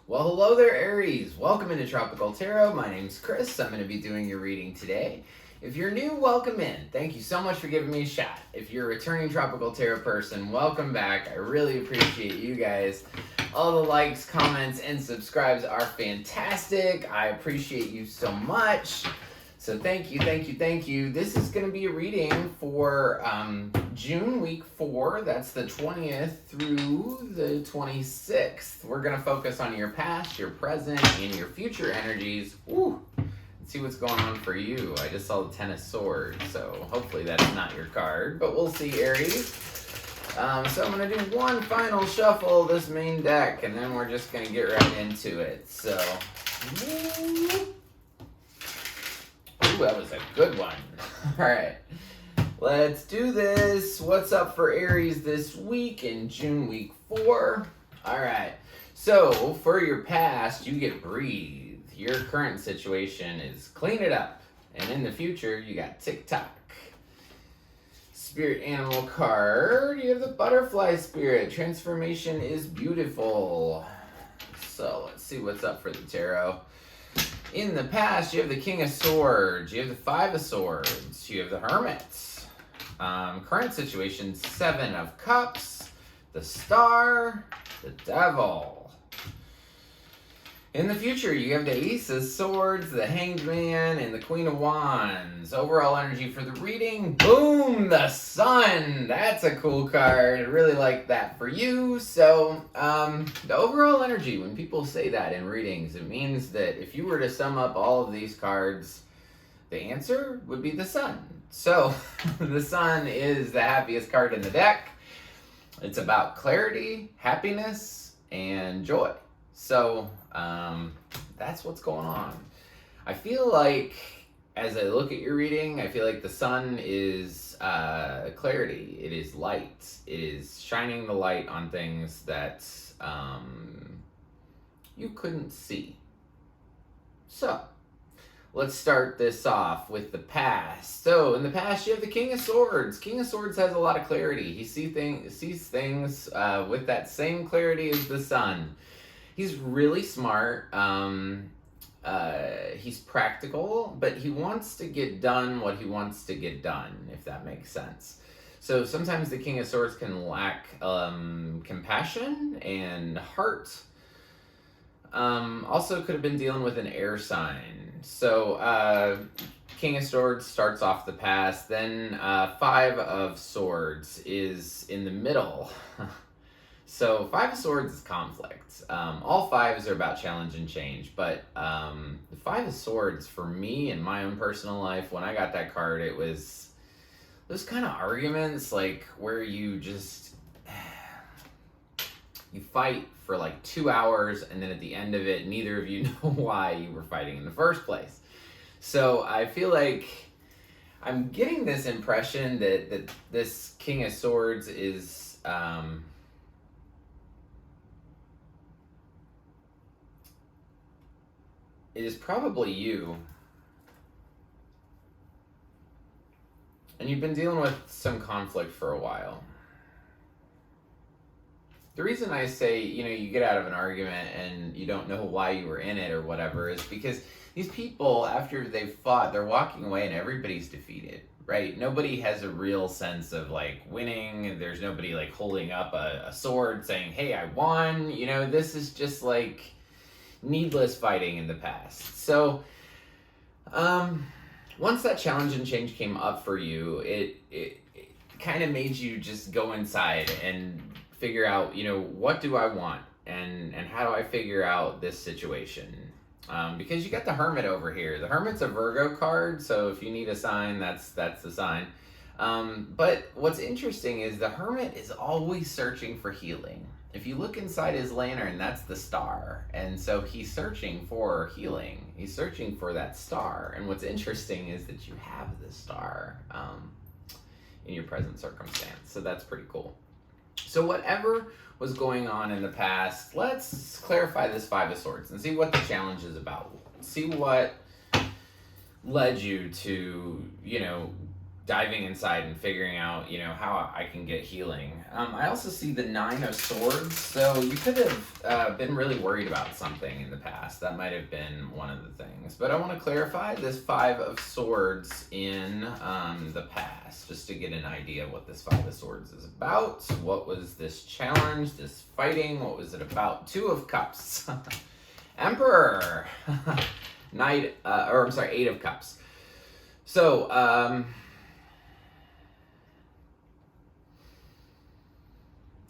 Well, hello there, Aries. Welcome into Tropical Tarot. My name's Chris. I'm going to be doing your reading today. If you're new, welcome in. Thank you so much for giving me a shot. If you're a returning Tropical Tarot person, welcome back. I really appreciate you guys. All the likes, comments, and subscribes are fantastic. I appreciate you so much. So thank you, thank you, thank you. This is going to be a reading for June week 4. That's the 20th through the 26th. We're going to focus on your past, your present, and your future energies. Ooh, let's see what's going on for you. I just saw the Ten of Swords, so hopefully that's not your card, but we'll see, Aries. So I'm going to do one final shuffle of this main deck, and then we're just going to get right into it. So, ooh, that was a good one. All right, let's do this. What's up for Aries this week in June week 4? All right, so for your past, you get breathe. Your current situation is clean it up. And in the future, you got TikTok. Spirit animal card, you have the butterfly spirit. Transformation is beautiful. So let's see what's up for the tarot. In the past, you have the King of Swords, you have the Five of Swords, you have the Hermit. Current situation, Seven of Cups, the Star, the Devil. In the future, you have the Ace of Swords, the Hanged Man, and the Queen of Wands. Overall energy for the reading, boom, the Sun. That's a cool card. I really like that for you. So, the overall energy, when people say that in readings, it means that if you were to sum up all of these cards, the answer would be the Sun. So, the Sun is the happiest card in the deck. It's about clarity, happiness, and joy. So, that's what's going on. I feel like, as I look at your reading, I feel like the Sun is clarity. It is light. It is shining the light on things that you couldn't see. So, let's start this off with the past. So, in the past, you have the King of Swords. King of Swords has a lot of clarity. He sees things with that same clarity as the Sun. He's really smart. He's practical, but he wants to get done what he wants to get done, if that makes sense. So sometimes the King of Swords can lack compassion and heart. Also could have been dealing with an air sign. So King of Swords starts off the past, then Five of Swords is in the middle. So Five of Swords is conflict. All fives are about challenge and change, but the Five of Swords, for me in my own personal life, when I got that card, it was those kind of arguments like where you fight for like 2 hours, and then at the end of it, neither of you know why you were fighting in the first place. So I feel like I'm getting this impression that this King of Swords is it is probably you. And you've been dealing with some conflict for a while. The reason I say, you get out of an argument and you don't know why you were in it or whatever is because these people, after they've fought, they're walking away and everybody's defeated, right? Nobody has a real sense of like winning. There's nobody like holding up a sword saying, hey, I won. This is just like needless fighting in the past. So once that challenge and change came up for you, it kind of made you just go inside and figure out, what do I want and how do I figure out this situation? Because you got the Hermit over here. The Hermit's a Virgo card, so if you need a sign, that's the sign. But what's interesting is the Hermit is always searching for healing. If you look inside his lantern, that's the star. And so he's searching for healing. He's searching for that star. And what's interesting is that you have the star in your present circumstance. So that's pretty cool. So whatever was going on in the past, let's clarify this Five of Swords and see what the challenge is about. See what led you to, diving inside and figuring out, how I can get healing. I also see the Nine of Swords. So you could have been really worried about something in the past. That might have been one of the things. But I want to clarify this Five of Swords in the past, just to get an idea of what this Five of Swords is about. What was this challenge, this fighting? What was it about? Two of Cups. Emperor. Eight of Cups. So,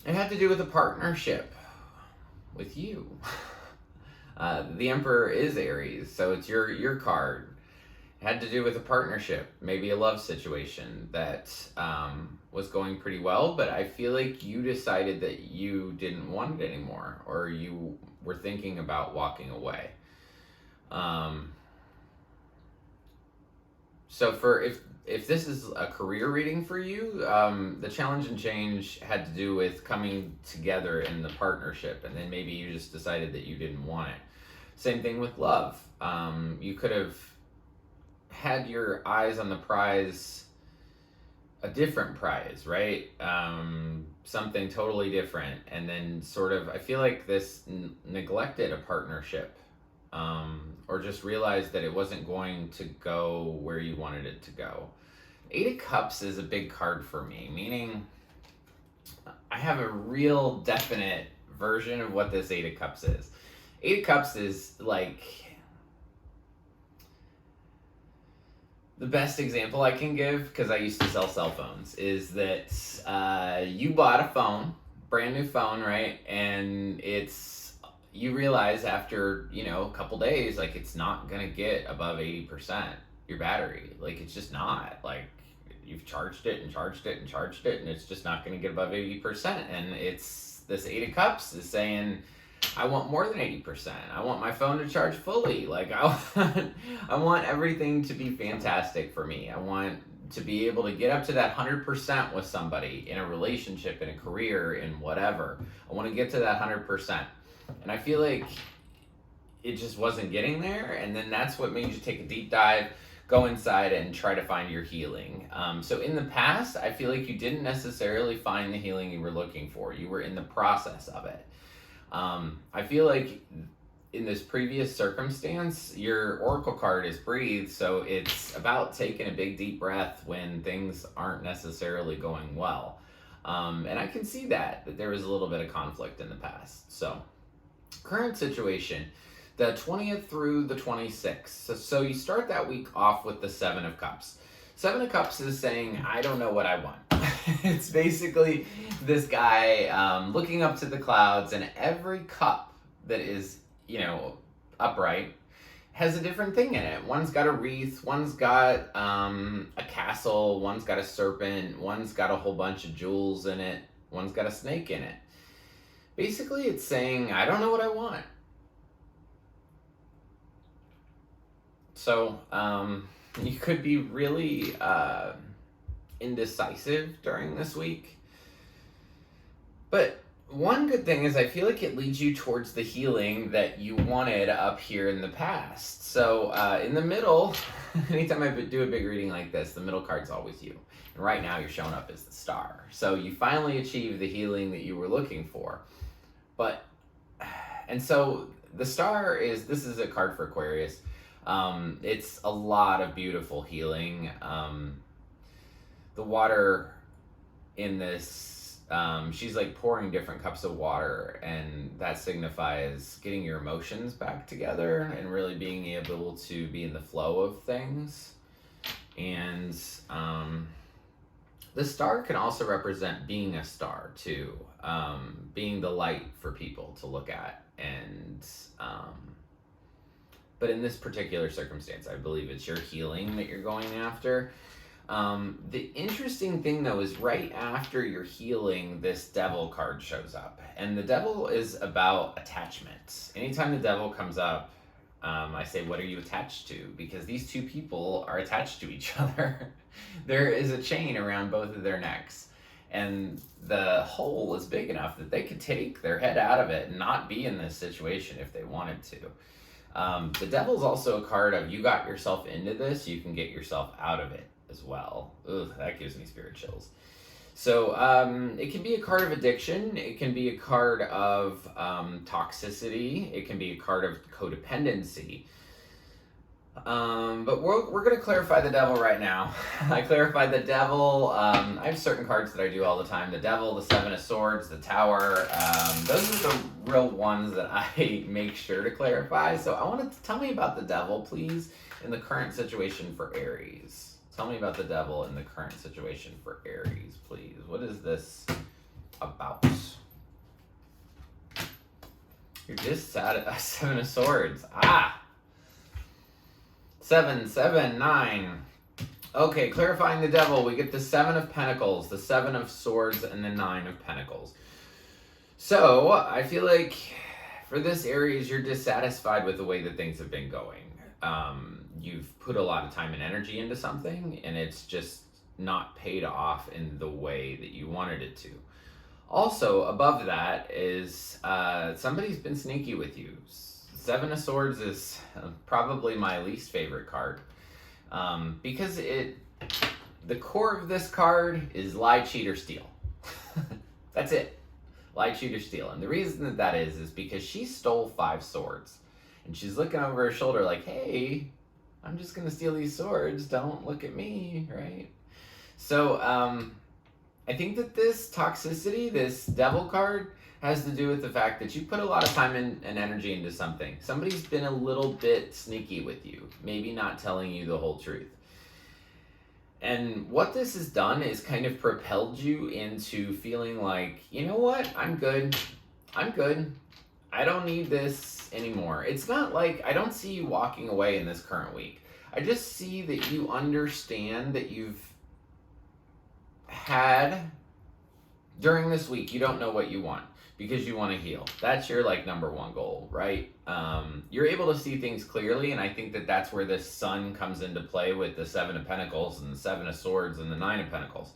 it had to do with a partnership with you. The Emperor is Aries, so it's your card. It had to do with a partnership, maybe a love situation that was going pretty well, but I feel like you decided that you didn't want it anymore, or you were thinking about walking away. So if this is a career reading for you, the challenge and change had to do with coming together in the partnership, and then maybe you just decided that you didn't want it. Same thing with love. You could have had your eyes on the prize, a different prize, right? Something totally different, and then sort of, I feel like this neglected a partnership. Or just realized that it wasn't going to go where you wanted it to go. Eight of Cups is a big card for me, meaning I have a real definite version of what this Eight of Cups is. Eight of Cups is like the best example I can give, because I used to sell cell phones, is that you bought a phone, brand new phone, right? And you realize after, a couple days, like, it's not going to get above 80%, your battery. Like, it's just not. Like, you've charged it and charged it and charged it, and it's just not going to get above 80%. And this Eight of Cups is saying, I want more than 80%. I want my phone to charge fully. Like, I want everything to be fantastic for me. I want to be able to get up to that 100% with somebody in a relationship, in a career, in whatever. I want to get to that 100%. And I feel like it just wasn't getting there. And then that's what made you take a deep dive, go inside and try to find your healing. So in the past, I feel like you didn't necessarily find the healing you were looking for. You were in the process of it. I feel like in this previous circumstance, your oracle card is breathe. So it's about taking a big deep breath when things aren't necessarily going well. And I can see that there was a little bit of conflict in the past. So current situation, the 20th through the 26th. So you start that week off with the Seven of Cups. Seven of Cups is saying, I don't know what I want. It's basically this guy looking up to the clouds, and every cup that is, upright has a different thing in it. One's got a wreath, one's got a castle, one's got a serpent, one's got a whole bunch of jewels in it, one's got a snake in it. Basically, it's saying, I don't know what I want. So, you could be really indecisive during this week. But one good thing is I feel like it leads you towards the healing that you wanted up here in the past. So, in the middle, anytime I do a big reading like this, the middle card's always you. And right now, you're showing up as the Star. So, you finally achieve the healing that you were looking for. And so the Star this is a card for Aquarius. It's a lot of beautiful healing. The water in this, she's like pouring different cups of water, and that signifies getting your emotions back together and really being able to be in the flow of things. And the Star can also represent being a star too, being the light for people to look at. And but in this particular circumstance, I believe it's your healing that you're going after. The interesting thing though is right after your healing, this Devil card shows up, and the Devil is about attachment. Anytime the Devil comes up, I say, what are you attached to? Because these two people are attached to each other. There is a chain around both of their necks, and the hole is big enough that they could take their head out of it and not be in this situation if they wanted to. The Devil's also a card of, you got yourself into this, you can get yourself out of it as well. Ugh, that gives me spirit chills. So it can be a card of addiction. It can be a card of toxicity. It can be a card of codependency. But we're going to clarify the devil right now. I clarified the devil. I have certain cards that I do all the time. The devil, the Seven of Swords, the Tower. Those are the real ones that I make sure to clarify. So I want to tell me about the devil, please, in the current situation for Aries. Tell me about the devil in the current situation for Aries, please. What is this about? You're just at a Seven of Swords. Ah! 7, 7, 9. Okay, clarifying the devil, we get the Seven of Pentacles, the Seven of Swords, and the Nine of Pentacles. So, I feel like for this Aries, you're dissatisfied with the way that things have been going. You've put a lot of time and energy into something, and it's just not paid off in the way that you wanted it to. Also, above that is somebody's been sneaky with you. Seven of Swords is probably my least favorite card because the core of this card is lie, cheat, or steal. That's it. Lie, cheat, or steal. And the reason that is because she stole 5 swords. And she's looking over her shoulder like, hey, I'm just going to steal these swords. Don't look at me, right? So I think that this toxicity, this devil card, has to do with the fact that you put a lot of time and energy into something. Somebody's been a little bit sneaky with you, maybe not telling you the whole truth. And what this has done is kind of propelled you into feeling like, you know what, I'm good. I don't need this anymore. It's not like, I don't see you walking away in this current week. I just see that you understand that you've had, during this week, you don't know what you want because you want to heal. That's your like number one goal, right? You're able to see things clearly, and I think that that's where this Sun comes into play with the Seven of Pentacles and the Seven of Swords and the Nine of Pentacles.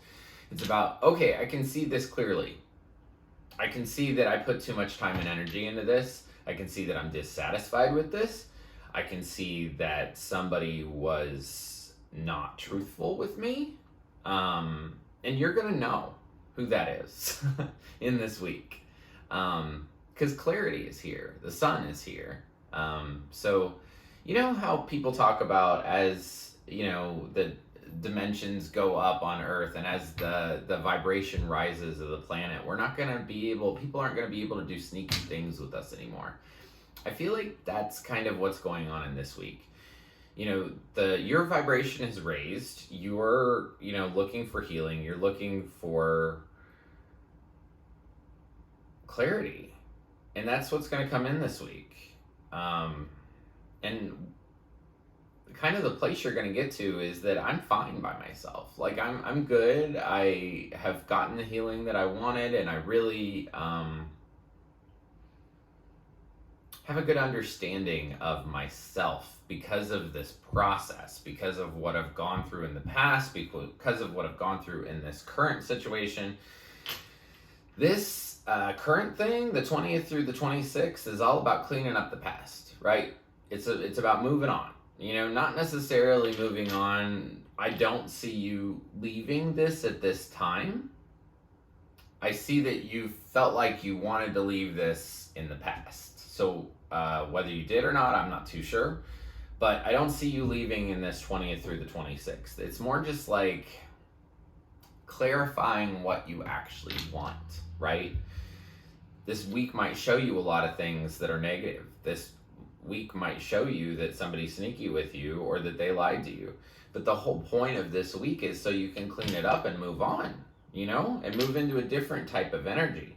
It's about, okay, I can see this clearly. I can see that I put too much time and energy into this. I can see that I'm dissatisfied with this. I can see that somebody was not truthful with me. And you're going to know who that is in this week. Because clarity is here. The Sun is here. So, you know how people talk about as, you know, the dimensions go up on Earth, and as the vibration rises of the planet, people aren't going to be able to do sneaky things with us anymore. I feel like that's kind of what's going on in this week. You know, your vibration is raised. You're, you know, looking for healing. You're looking for clarity. And that's what's going to come in this week. And kind of the place you're going to get to is that I'm fine by myself. Like I'm good. I have gotten the healing that I wanted, and I really have a good understanding of myself because of this process, because of what I've gone through in the past, because of what I've gone through in this current situation. This current thing, the 20th through the 26th, is all about cleaning up the past, right? It's about moving on. You know, not necessarily moving on. I don't see you leaving this at this time. I see that you felt like you wanted to leave this in the past. So whether you did or not, I'm not too sure. But I don't see you leaving in this 20th through the 26th. It's more just like clarifying what you actually want, right? This week might show you a lot of things that are negative. This week might show you that somebody's sneaky with you or that they lied to you. But the whole point of this week is so you can clean it up and move on, you know, and move into a different type of energy.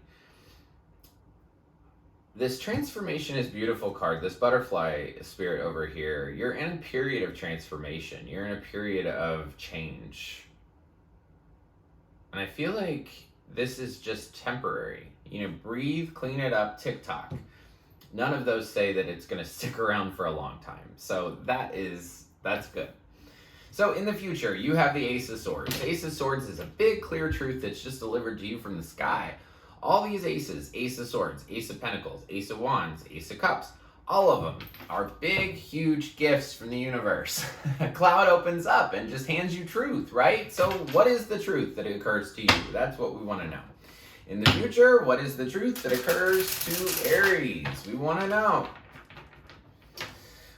This transformation is beautiful card. This butterfly spirit over here, you're in a period of transformation. You're in a period of change. And I feel like this is just temporary. You know, breathe, clean it up, TikTok. None of those say that it's going to stick around for a long time. So that's good. So in the future, you have the Ace of Swords. The Ace of Swords is a big, clear truth that's just delivered to you from the sky. All these aces, Ace of Swords, Ace of Pentacles, Ace of Wands, Ace of Cups, All of them are big, huge gifts from the universe. A cloud opens up and just hands you truth, right? So what is the truth that occurs to you? That's what we want to know. In the future, what is the truth that occurs to Aries? We want to know.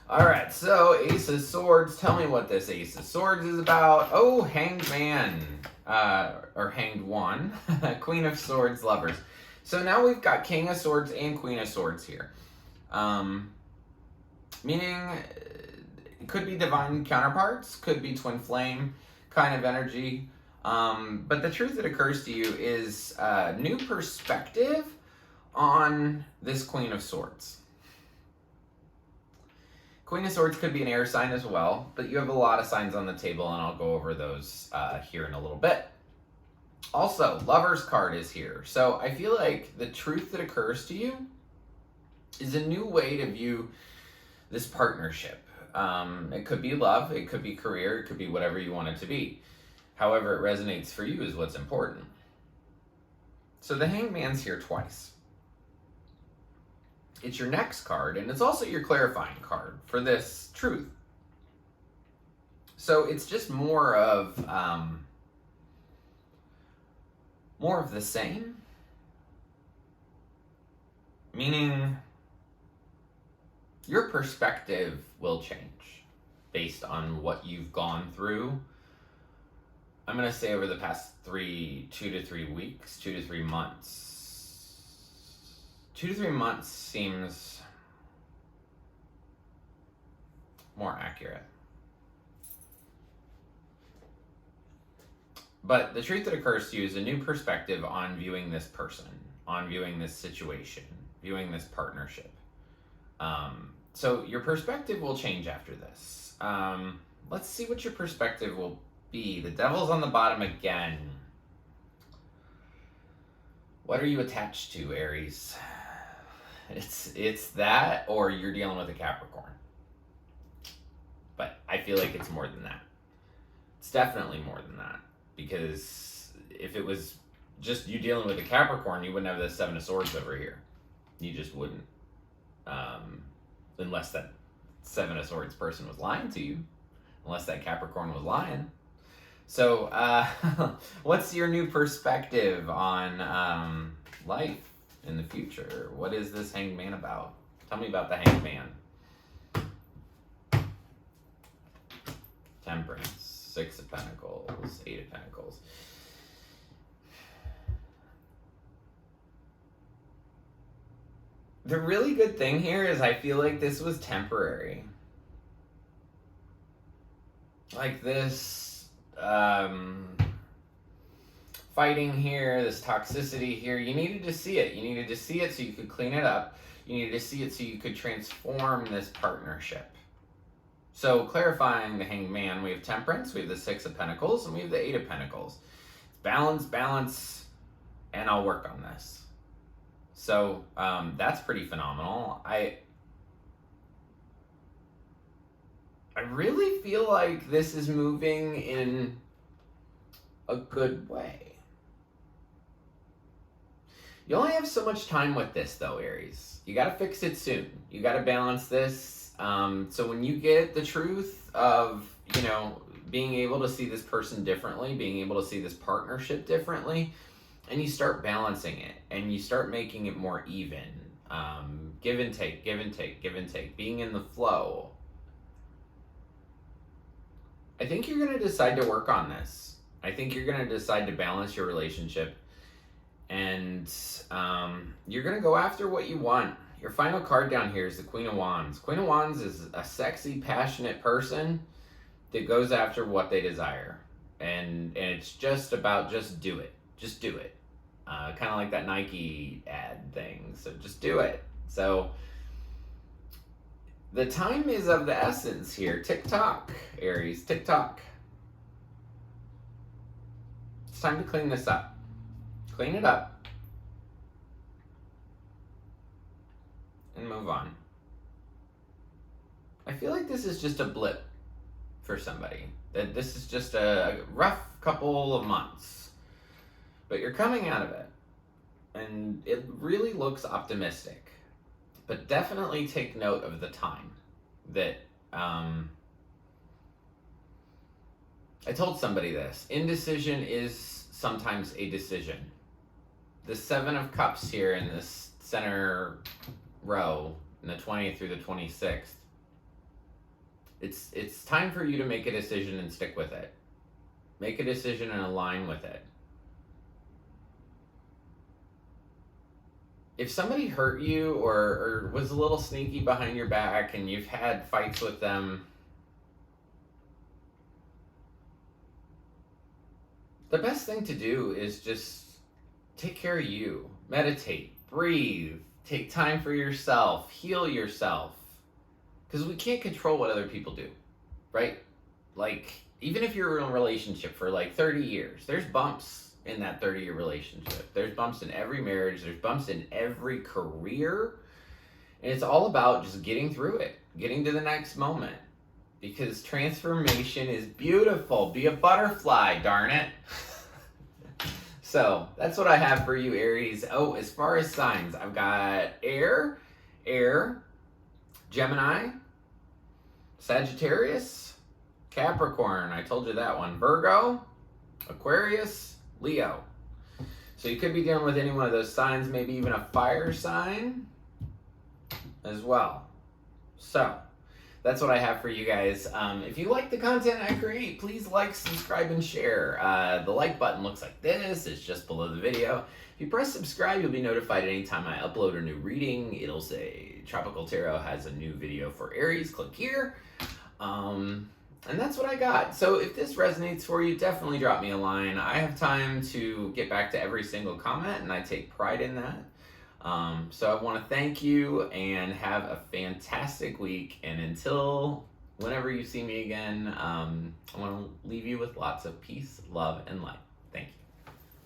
All right, so Ace of Swords. Tell me what this Ace of Swords is about. Oh, Hanged Man, or Hanged One. Queen of Swords, Lovers. So now we've got King of Swords and Queen of Swords here. Meaning it could be divine counterparts, could be twin flame kind of energy. But the truth that occurs to you is a new perspective on this Queen of Swords. Queen of Swords could be an air sign as well, but you have a lot of signs on the table, and I'll go over those here in a little bit. Also, Lover's card is here. So I feel like the truth that occurs to you is a new way to view this partnership. It could be love, it could be career, it could be whatever you want it to be. However it resonates for you is what's important. So the Hanged Man's here twice. It's your next card, and it's also your clarifying card for this truth. So it's just more of the same. Meaning your perspective will change based on what you've gone through. I'm going to say over the past 2 to 3 weeks, 2 to 3 months. 2 to 3 months seems more accurate. But the truth that occurs to you is a new perspective on viewing this person, on viewing this situation, viewing this partnership. So your perspective will change after this. Let's see what your perspective will be. The Devil's on the bottom again. What are you attached to, Aries? It's that, or you're dealing with a Capricorn. But I feel like it's more than that. It's definitely more than that. Because if it was just you dealing with a Capricorn, you wouldn't have the Seven of Swords over here. You just wouldn't. Unless that Seven of Swords person was lying to you. Unless that Capricorn was lying. So, what's your new perspective on life in the future? What is this Hanged Man about? Tell me about the Hanged Man. Temperance, Six of Pentacles, Eight of Pentacles. The really good thing here is I feel like this was temporary. Like this fighting here, this toxicity here, you needed to see it. You needed to see it so you could clean it up. You needed to see it so you could transform this partnership. So clarifying the Hanged Man, we have Temperance, we have the Six of Pentacles, and we have the Eight of Pentacles. Balance, balance, and I'll work on this. So that's pretty phenomenal. I really feel like this is moving in a good way. You only have so much time with this though, Aries. You gotta fix it soon. You gotta balance this. So when you get the truth of, being able to see this person differently, being able to see this partnership differently, and you start balancing it, and you start making it more even. Give and take, give and take, give and take. Being in the flow. I think you're going to decide to work on this. I think you're going to decide to balance your relationship. And you're going to go after what you want. Your final card down here is the Queen of Wands. Queen of Wands is a sexy, passionate person that goes after what they desire. And it's just about just do it. Just do it. Kind of like that Nike ad thing. So just do it. So the time is of the essence here. Tick-tock, Aries. Tick-tock. It's time to clean this up. Clean it up. And move on. I feel like this is just a blip for somebody. That this is just a rough couple of months. But you're coming out of it. And it really looks optimistic. But definitely take note of the time that, I told somebody this. Indecision is sometimes a decision. The Seven of Cups here in this center row, in the 20th through the 26th, it's time for you to make a decision and stick with it. Make a decision and align with it. If somebody hurt you or was a little sneaky behind your back and you've had fights with them, the best thing to do is just take care of you. Meditate, breathe, take time for yourself, heal yourself. Because we can't control what other people do, right? Like, even if you're in a relationship for like 30 years, there's bumps in that 30-year relationship. There's bumps in every marriage. There's bumps in every career. And it's all about just getting through it, getting to the next moment. Because transformation is beautiful. Be a butterfly, darn it. So that's what I have for you, Aries. Oh, as far as signs, I've got air, Gemini, Sagittarius, Capricorn, I told you that one, Virgo, Aquarius, Leo. So you could be dealing with any one of those signs, maybe even a fire sign as well. So that's what I have for you guys. If you like the content I create, please like, subscribe, and share. The like button looks like this. It's just below the video. If you press subscribe, you'll be notified anytime I upload a new reading. It'll say Tropical Tarot has a new video for Aries. Click here. And that's what I got. So if this resonates for you, definitely drop me a line. I have time to get back to every single comment, and I take pride in that. So I want to thank you and have a fantastic week. And until whenever you see me again, I want to leave you with lots of peace, love, and light.